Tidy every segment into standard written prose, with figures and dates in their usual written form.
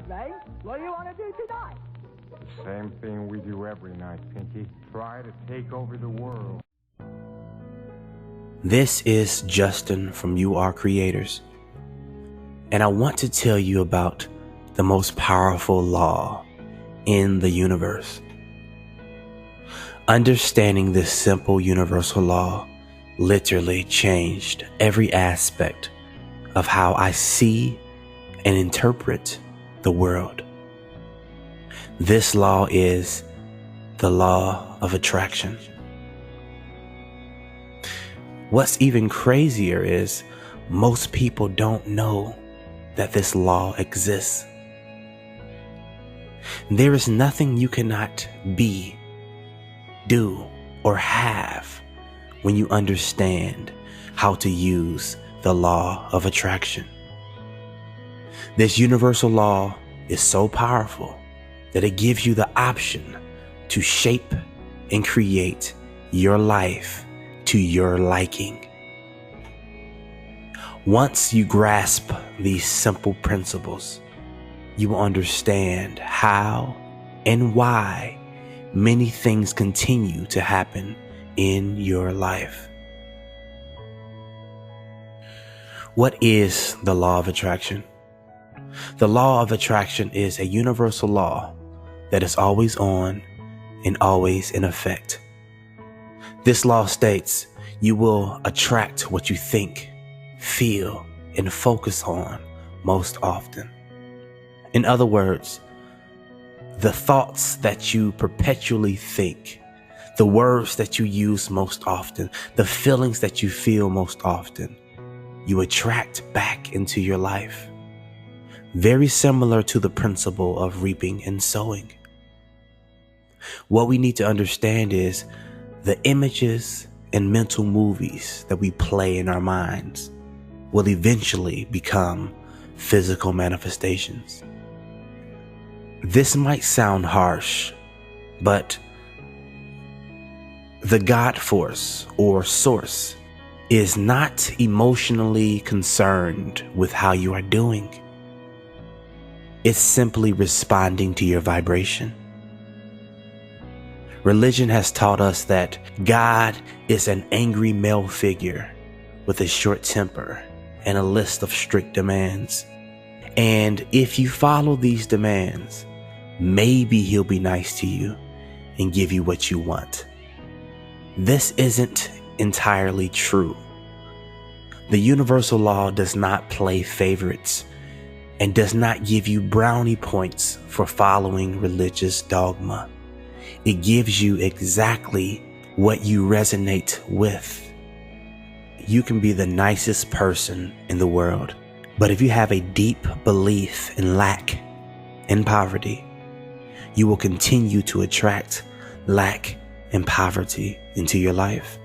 Bang. What do you want to do tonight? The same thing we do every night, Pinky. Try to take over the world. This is Justin from YouAreCreators, and I want to tell you about the most powerful law in the universe. Understanding this simple universal law literally changed every aspect of how I see and interpret the world. This law is the law of attraction. What's even crazier is most people don't know that this law exists. There is nothing you cannot be, do, or have when you understand how to use the law of attraction. This universal law is so powerful that it gives you the option to shape and create your life to your liking. Once you grasp these simple principles, you will understand how and why many things continue to happen in your life. What is the law of attraction? The law of attraction is a universal law that is always on and always in effect. This law states you will attract what you think, feel, and focus on most often. In other words, the thoughts that you perpetually think, the words that you use most often, the feelings that you feel most often, you attract back into your life. Very similar to the principle of reaping and sowing. What we need to understand is the images and mental movies that we play in our minds will eventually become physical manifestations. This might sound harsh, but the God force or source is not emotionally concerned with how you are doing. It's simply responding to your vibration. Religion has taught us that God is an angry male figure with a short temper and a list of strict demands. And if you follow these demands, maybe he'll be nice to you and give you what you want. This isn't entirely true. The universal law does not play favorites and does not give you brownie points for following religious dogma. It gives you exactly what you resonate with. You can be the nicest person in the world, but if you have a deep belief in lack and poverty, you will continue to attract lack and poverty into your life.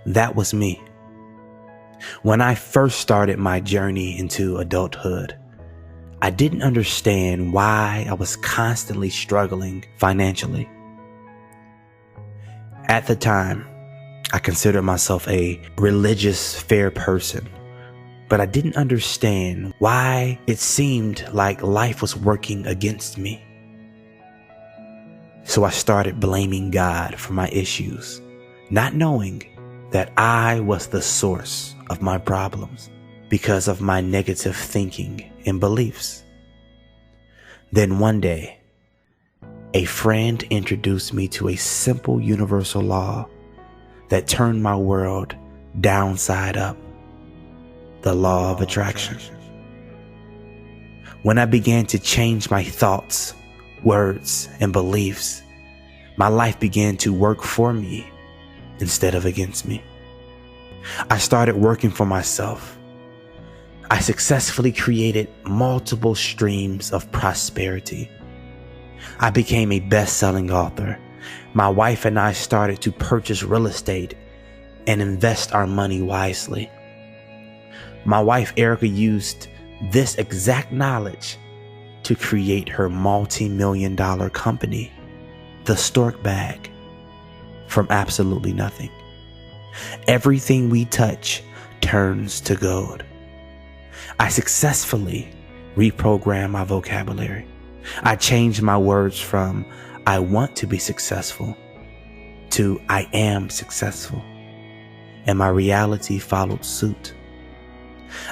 That was me. When I first started my journey into adulthood, I didn't understand why I was constantly struggling financially. At the time, I considered myself a religious, fair person, but I didn't understand why it seemed like life was working against me. So I started blaming God for my issues, not knowing that I was the source of my problems because of my negative thinking and beliefs. Then one day, a friend introduced me to a simple universal law that turned my world downside up. The law of attraction. When I began to change my thoughts, words, and beliefs, my life began to work for me instead of against me. I started working for myself. I successfully created multiple streams of prosperity. I became a best-selling author. My wife and I started to purchase real estate and invest our money wisely. My wife, Erica, used this exact knowledge to create her multi-million-dollar company, the Stork Bag, from absolutely nothing. Everything we touch turns to gold. I successfully reprogram my vocabulary. I changed my words from I want to be successful to I am successful. And my reality followed suit.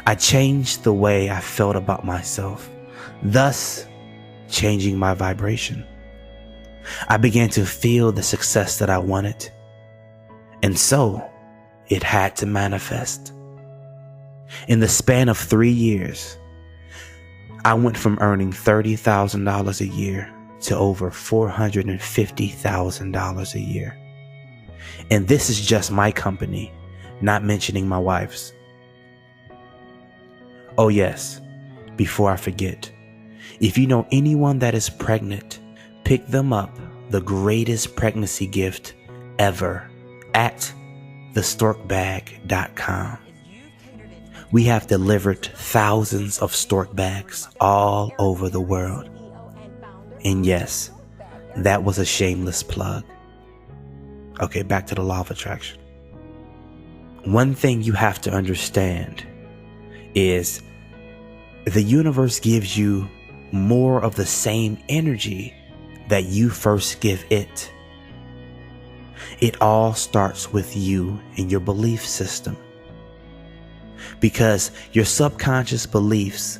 I changed the way I felt about myself, thus changing my vibration. I began to feel the success that I wanted, and so it had to manifest. In the span of 3 years, I went from earning $30,000 a year to over $450,000 a year. And this is just my company, not mentioning my wife's. Oh yes, before I forget, if you know anyone that is pregnant, pick them up the greatest pregnancy gift ever at thestorkbag.com. We have delivered thousands of Stork Bags all over the world. And yes, that was a shameless plug. Okay, back to the law of attraction. One thing you have to understand is the universe gives you more of the same energy that you first give it. It all starts with you and your belief system. Because your subconscious beliefs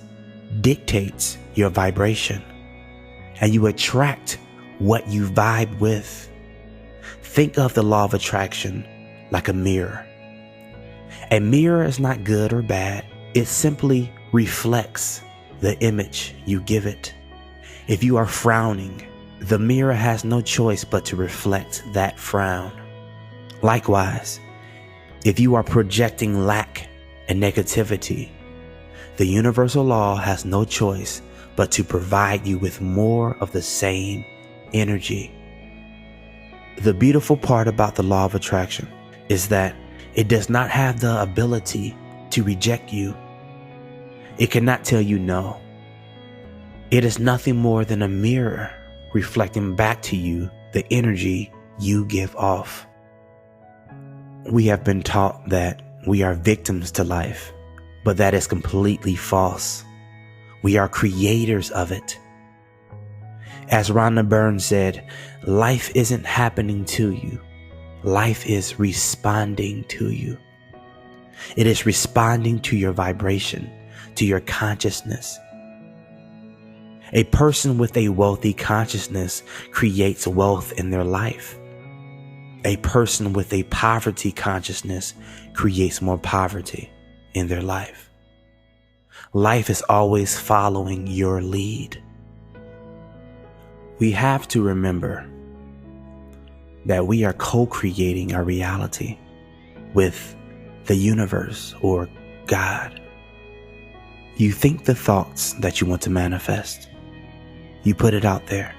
dictates your vibration, and you attract what you vibe with. Think of the law of attraction like a mirror. A mirror is not good or bad. It simply reflects the image you give it. If you are frowning, the mirror has no choice but to reflect that frown. Likewise, if you are projecting lack and negativity, the universal law has no choice but to provide you with more of the same energy. The beautiful part about the law of attraction is that it does not have the ability to reject you. It cannot tell you no. It is nothing more than a mirror reflecting back to you the energy you give off. We have been taught that we are victims to life, but that is completely false. We are creators of it. As Rhonda Byrne said, life isn't happening to you. Life is responding to you. It is responding to your vibration, to your consciousness. A person with a wealthy consciousness creates wealth in their life. A person with a poverty consciousness creates more poverty in their life. Life is always following your lead. We have to remember that we are co-creating our reality with the universe or God. You think the thoughts that you want to manifest. You put it out there.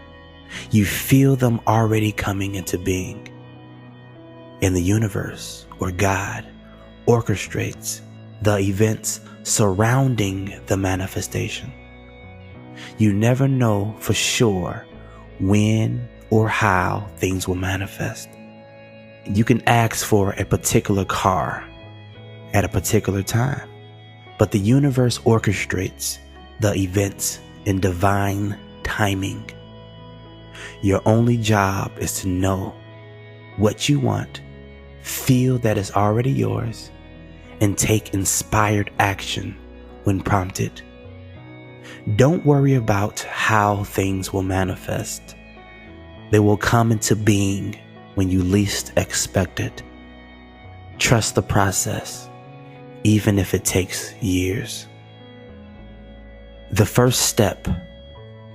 You feel them already coming into being. And the universe or God orchestrates the events surrounding the manifestation. You never know for sure when or how things will manifest. You can ask for a particular car at a particular time, but the universe orchestrates the events in divine timing. Your only job is to know what you want, feel that it's already yours, and take inspired action when prompted. Don't worry about how things will manifest. They will come into being when you least expect it. Trust the process, even if it takes years. The first step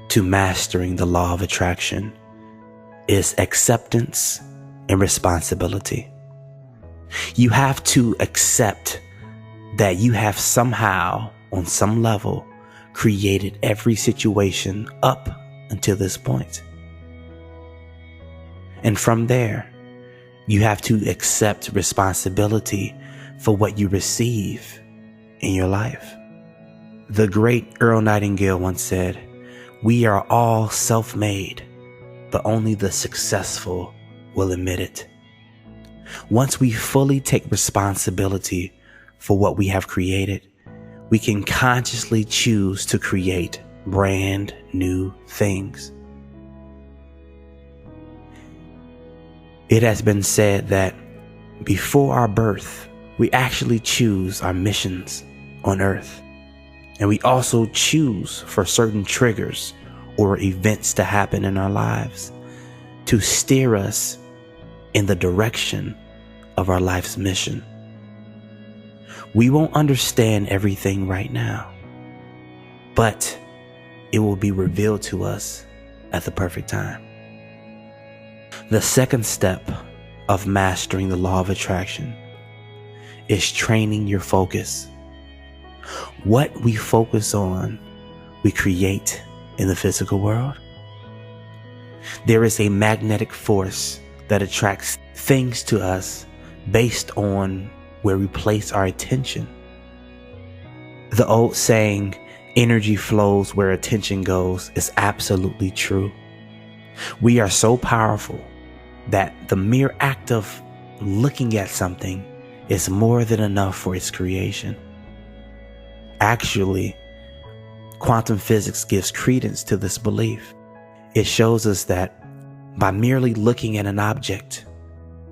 to mastering the law of attraction is acceptance and responsibility. You have to accept that you have somehow, on some level, created every situation up until this point. And from there, you have to accept responsibility for what you receive in your life. The great Earl Nightingale once said, "We are all self-made, but only the successful will admit it." Once we fully take responsibility for what we have created, we can consciously choose to create brand new things. It has been said that before our birth, we actually choose our missions on earth. And we also choose for certain triggers or events to happen in our lives to steer us in the direction of our life's mission. We won't understand everything right now, but it will be revealed to us at the perfect time. The second step of mastering the law of attraction is training your focus. What we focus on, we create in the physical world. There is a magnetic force that attracts things to us based on where we place our attention. The old saying, energy flows where attention goes, is absolutely true. We are so powerful that the mere act of looking at something is more than enough for its creation. Actually, quantum physics gives credence to this belief. It shows us that by merely looking at an object,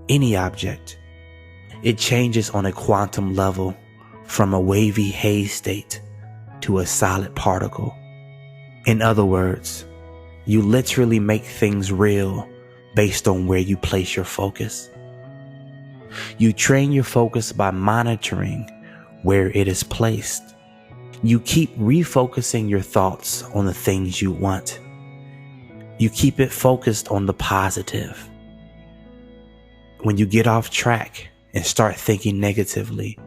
any object, it changes on a quantum level from a wavy haze state to a solid particle. In other words, you literally make things real based on where you place your focus. You train your focus by monitoring where it is placed. You keep refocusing your thoughts on the things you want. You keep it focused on the positive. When you get off track and start thinking negatively,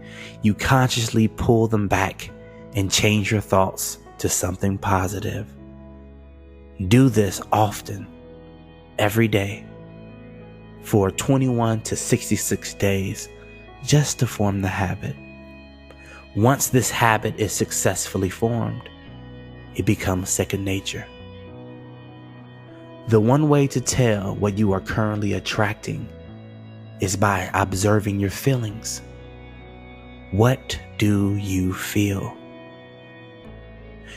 you consciously pull them back and change your thoughts to something positive. Do this often, every day, for 21 to 66 days, just to form the habit. Once this habit is successfully formed, it becomes second nature. The one way to tell what you are currently attracting is by observing your feelings. What do you feel?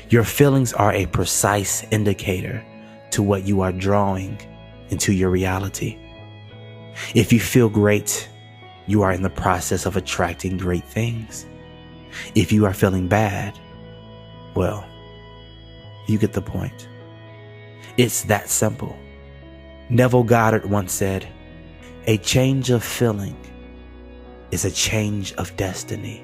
Your feelings are a precise indicator to what you are drawing into your reality. If you feel great, you are in the process of attracting great things. If you are feeling bad, well, you get the point. It's that simple. Neville Goddard once said, "A change of feeling is a change of destiny."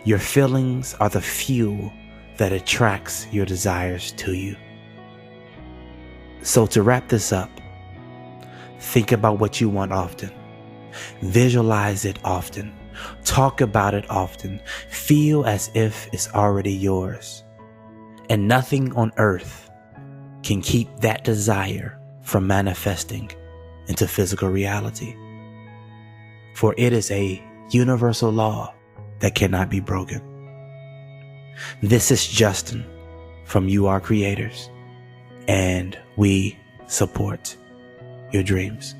Your feelings are the fuel that attracts your desires to you. So to wrap this up, think about what you want often. Visualize it often. Talk about it often. Feel as if it's already yours. And nothing on earth can keep that desire from manifesting into physical reality. For it is a universal law that cannot be broken. This is Justin from YouAreCreators, and we support your dreams.